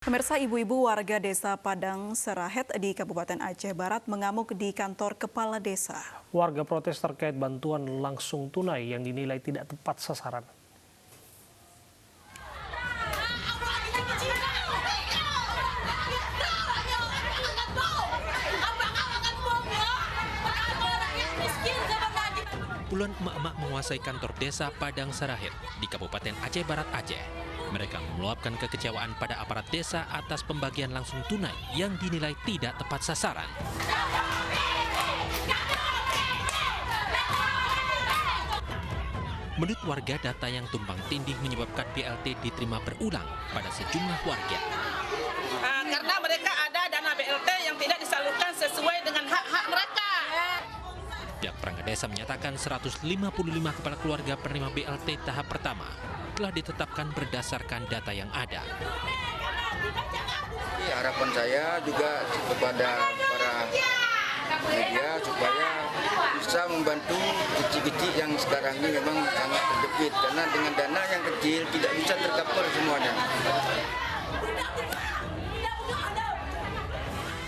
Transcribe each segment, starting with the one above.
Pemirsa, ibu-ibu warga desa Padang Serahet di Kabupaten Aceh Barat mengamuk di kantor kepala desa. Warga protes terkait bantuan langsung tunai yang dinilai tidak tepat sasaran. Puluhan emak-emak menguasai kantor desa Padang Serahet di Kabupaten Aceh Barat, Aceh. Mereka meluapkan kekecewaan pada aparat desa atas pembagian langsung tunai yang dinilai tidak tepat sasaran. Menurut warga, data yang tumpang tindih menyebabkan BLT diterima berulang pada sejumlah warga. Karena mereka ada dana BLT yang tidak disalurkan sesuai dengan hak-hak mereka. Pihak perangkat desa menyatakan 155 kepala keluarga penerima BLT tahap pertama telah ditetapkan berdasarkan data yang ada. Harapan saya juga kepada para media supaya bisa membantu kecil-kecil yang sekarang ini memang sangat terjepit, karena dengan dana yang kecil tidak bisa tercover semuanya.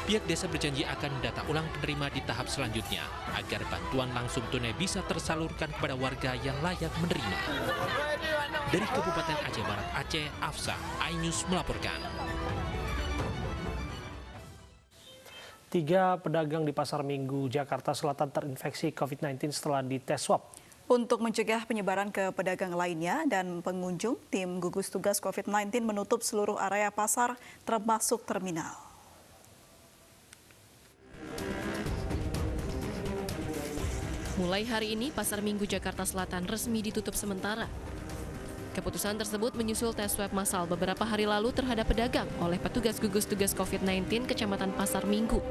Pihak desa berjanji akan mendata ulang penerima di tahap selanjutnya agar bantuan langsung tunai bisa tersalurkan kepada warga yang layak menerima. Dari Kabupaten Aceh Barat, Aceh, Afsa, iNews melaporkan. 3 pedagang di Pasar Minggu, Jakarta Selatan terinfeksi COVID-19 setelah dites swab. Untuk mencegah penyebaran ke pedagang lainnya dan pengunjung, tim gugus tugas COVID-19 menutup seluruh area pasar termasuk terminal. Mulai hari ini, Pasar Minggu Jakarta Selatan resmi ditutup sementara. Keputusan tersebut menyusul tes swab massal beberapa hari lalu terhadap pedagang oleh petugas gugus tugas COVID-19 Kecamatan Pasar Minggu.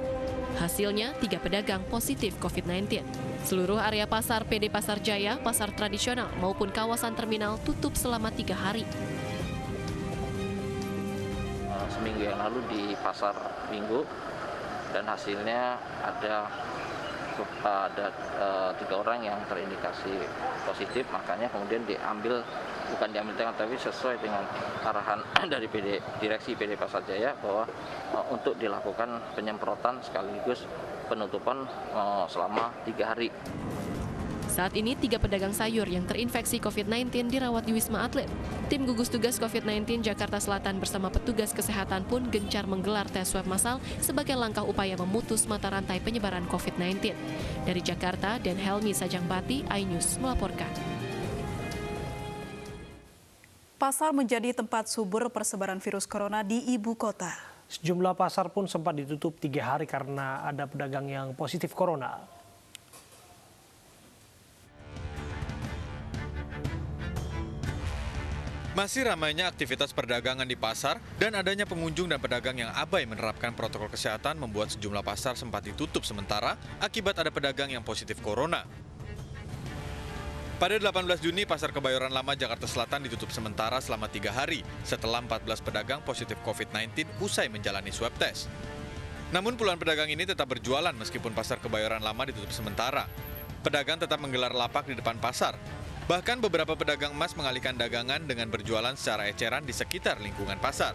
Hasilnya, 3 pedagang positif COVID-19. Seluruh area pasar PD Pasar Jaya, pasar tradisional maupun kawasan terminal tutup selama 3 hari. Seminggu yang lalu di Pasar Minggu, dan hasilnya ada 3 orang yang terindikasi positif, makanya kemudian bukan diambil tindakan, tapi sesuai dengan arahan dari Direksi PD Pasar Jaya bahwa untuk dilakukan penyemprotan sekaligus penutupan selama 3 hari. Saat ini 3 pedagang sayur yang terinfeksi COVID-19 dirawat di Wisma Atlet. Tim gugus tugas COVID-19 Jakarta Selatan bersama petugas kesehatan pun gencar menggelar tes swab massal sebagai langkah upaya memutus mata rantai penyebaran COVID-19. Dari Jakarta, Dan Helmi Sajangbati, iNews melaporkan. Pasar menjadi tempat subur persebaran virus corona di ibu kota. Sejumlah pasar pun sempat ditutup 3 hari karena ada pedagang yang positif corona. Masih ramainya aktivitas perdagangan di pasar dan adanya pengunjung dan pedagang yang abai menerapkan protokol kesehatan membuat sejumlah pasar sempat ditutup sementara akibat ada pedagang yang positif corona. Pada 18 Juni, Pasar Kebayoran Lama Jakarta Selatan ditutup sementara selama 3 hari setelah 14 pedagang positif COVID-19 usai menjalani swab test. Namun puluhan pedagang ini tetap berjualan meskipun Pasar Kebayoran Lama ditutup sementara. Pedagang tetap menggelar lapak di depan pasar. Bahkan beberapa pedagang emas mengalihkan dagangan dengan berjualan secara eceran di sekitar lingkungan pasar.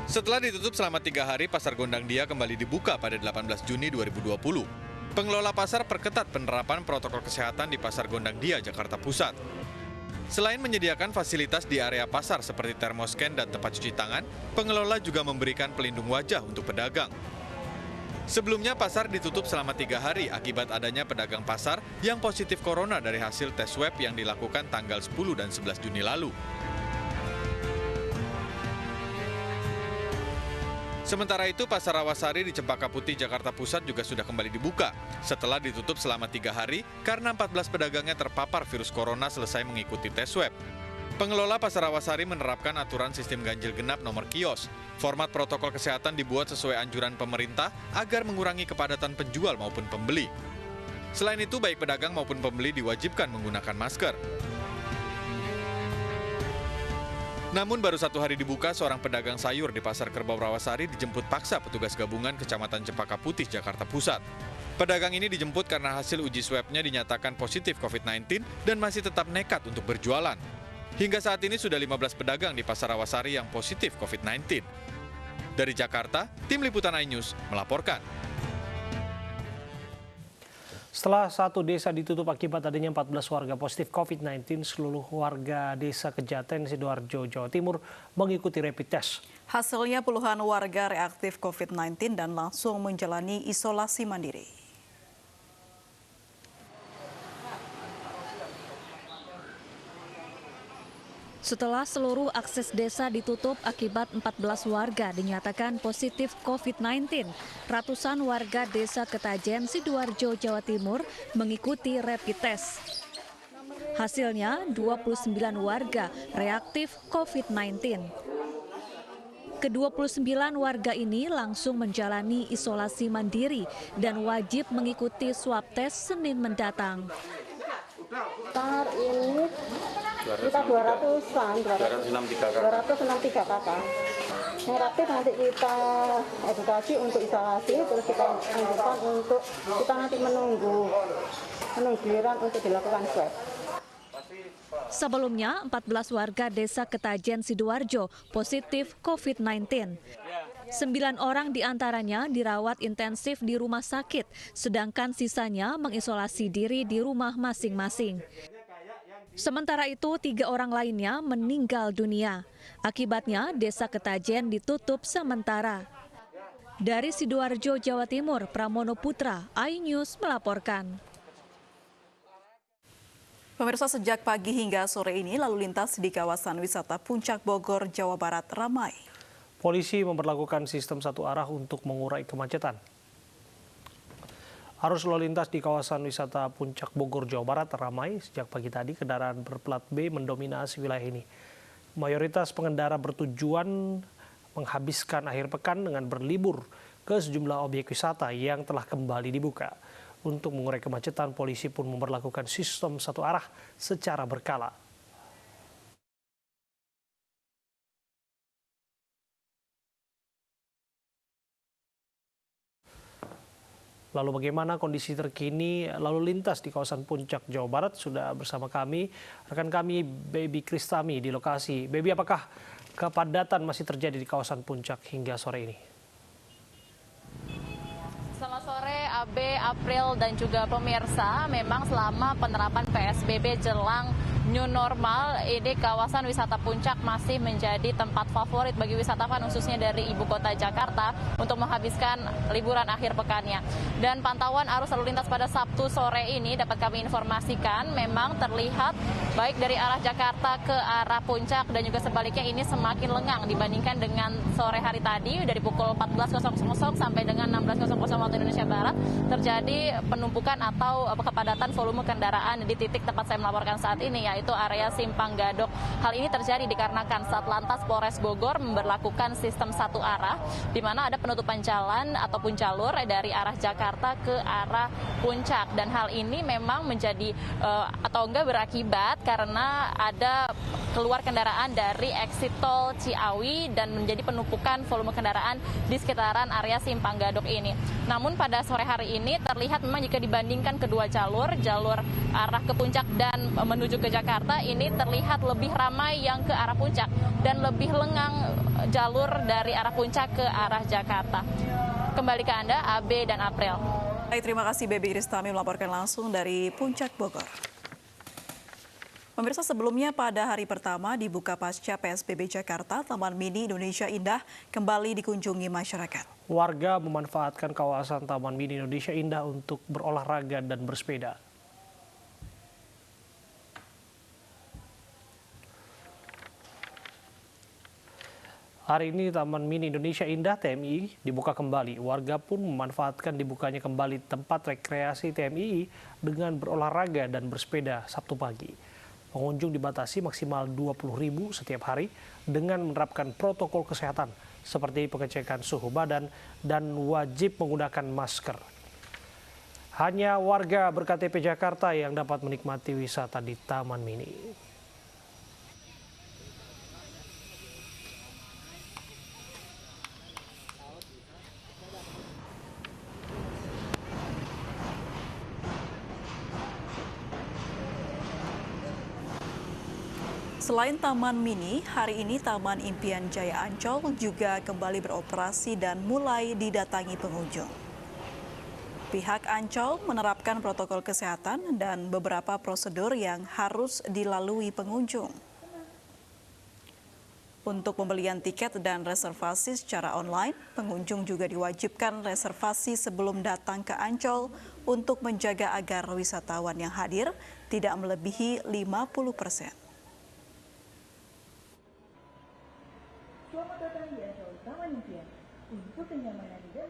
Setelah ditutup selama 3 hari, Pasar Gondang Dia kembali dibuka pada 18 Juni 2020. Pengelola pasar perketat penerapan protokol kesehatan di Pasar Gondang Dia, Jakarta Pusat. Selain menyediakan fasilitas di area pasar seperti termoscan dan tempat cuci tangan, pengelola juga memberikan pelindung wajah untuk pedagang. Sebelumnya pasar ditutup selama 3 hari akibat adanya pedagang pasar yang positif corona dari hasil tes swab yang dilakukan tanggal 10 dan 11 Juni lalu. Sementara itu, Pasar Rawasari di Cempaka Putih, Jakarta Pusat juga sudah kembali dibuka setelah ditutup selama 3 hari karena 14 pedagangnya terpapar virus corona selesai mengikuti tes swab. Pengelola Pasar Rawasari menerapkan aturan sistem ganjil genap nomor kios. Format protokol kesehatan dibuat sesuai anjuran pemerintah agar mengurangi kepadatan penjual maupun pembeli. Selain itu, baik pedagang maupun pembeli diwajibkan menggunakan masker. Namun baru 1 hari dibuka, seorang pedagang sayur di Pasar Kerbau Rawasari dijemput paksa petugas gabungan Kecamatan Cempaka Putih, Jakarta Pusat. Pedagang ini dijemput karena hasil uji swabnya dinyatakan positif COVID-19 dan masih tetap nekat untuk berjualan. Hingga saat ini sudah 15 pedagang di Pasar Rawasari yang positif COVID-19. Dari Jakarta, Tim Liputan iNews melaporkan. Setelah satu desa ditutup akibat adanya 14 warga positif COVID-19, seluruh warga desa Kejaten, Sidoarjo, Jawa Timur mengikuti rapid test. Hasilnya puluhan warga reaktif COVID-19 dan langsung menjalani isolasi mandiri. Setelah seluruh akses desa ditutup akibat 14 warga dinyatakan positif COVID-19, ratusan warga desa Ketajen, Sidoarjo, Jawa Timur mengikuti rapid test. Hasilnya 29 warga reaktif COVID-19. Ke-29 warga ini langsung menjalani isolasi mandiri dan wajib mengikuti swab test Senin mendatang. Saat ini kita 263 kakak. Reaktif nanti kita edukasi untuk isolasi, terus kita lanjutkan untuk kita nanti menunggu giliran untuk dilakukan swab. Sebelumnya, 14 warga desa Ketajen, Sidoarjo positif COVID-19. 9 orang diantaranya dirawat intensif di rumah sakit, sedangkan sisanya mengisolasi diri di rumah masing-masing. Sementara itu, 3 orang lainnya meninggal dunia. Akibatnya, desa Ketajen ditutup sementara. Dari Sidoarjo, Jawa Timur, Pramono Putra, iNews melaporkan. Pemirsa, sejak pagi hingga sore ini lalu lintas di kawasan wisata Puncak Bogor, Jawa Barat ramai. Polisi memperlakukan sistem satu arah untuk mengurai kemacetan. Arus lalu lintas di kawasan wisata Puncak Bogor, Jawa Barat ramai. Sejak pagi tadi kendaraan berplat B mendominasi wilayah ini. Mayoritas pengendara bertujuan menghabiskan akhir pekan dengan berlibur ke sejumlah objek wisata yang telah kembali dibuka. Untuk mengurai kemacetan, polisi pun memperlakukan sistem satu arah secara berkala. Lalu bagaimana kondisi terkini lalu lintas di kawasan Puncak, Jawa Barat? Sudah bersama kami, rekan kami Baby Kristami di lokasi. Baby, apakah kepadatan masih terjadi di kawasan Puncak hingga sore ini? Selamat sore, Abe, April, dan juga pemirsa. Memang selama penerapan PSBB jelang new normal, ini kawasan wisata Puncak masih menjadi tempat favorit bagi wisatawan khususnya dari ibu kota Jakarta untuk menghabiskan liburan akhir pekannya. Dan pantauan arus lalu lintas pada Sabtu sore ini dapat kami informasikan memang terlihat baik dari arah Jakarta ke arah Puncak dan juga sebaliknya ini semakin lengang dibandingkan dengan sore hari tadi dari pukul 14.00 sampai dengan 16.00 waktu Indonesia Barat terjadi penumpukan atau kepadatan volume kendaraan di titik tempat saya melaporkan saat ini, yaitu area Simpang Gadok. Hal ini terjadi dikarenakan Satlantas Polres Bogor memberlakukan sistem satu arah, di mana ada penutupan jalan ataupun jalur dari arah Jakarta ke arah Puncak. Dan hal ini memang menjadi atau enggak berakibat karena ada keluar kendaraan dari exit tol Ciawi dan menjadi penumpukan volume kendaraan di sekitaran area Simpang Gadok ini. Namun pada sore hari ini terlihat memang jika dibandingkan kedua jalur arah ke Puncak dan menuju ke Jakarta, ini terlihat lebih ramai yang ke arah Puncak dan lebih lengang jalur dari arah Puncak ke arah Jakarta. Kembali ke Anda, Abe dan April. Baik, terima kasih Baby Kristami melaporkan langsung dari Puncak Bogor. Pemirsa, sebelumnya pada hari pertama dibuka pasca PSBB Jakarta, Taman Mini Indonesia Indah kembali dikunjungi masyarakat. Warga memanfaatkan kawasan Taman Mini Indonesia Indah untuk berolahraga dan bersepeda. Hari ini Taman Mini Indonesia Indah TMI dibuka kembali. Warga pun memanfaatkan dibukanya kembali tempat rekreasi TMI dengan berolahraga dan bersepeda Sabtu pagi. Pengunjung dibatasi maksimal 20.000 setiap hari dengan menerapkan protokol kesehatan seperti pengecekan suhu badan dan wajib menggunakan masker. Hanya warga ber-KTP Jakarta yang dapat menikmati wisata di Taman Mini. Selain Taman Mini, hari ini Taman Impian Jaya Ancol juga kembali beroperasi dan mulai didatangi pengunjung. Pihak Ancol menerapkan protokol kesehatan dan beberapa prosedur yang harus dilalui pengunjung. Untuk pembelian tiket dan reservasi secara online, pengunjung juga diwajibkan reservasi sebelum datang ke Ancol untuk menjaga agar wisatawan yang hadir tidak melebihi 50%. Selamat datang di Ancol Taman Impian. Untuk kenyamanan dan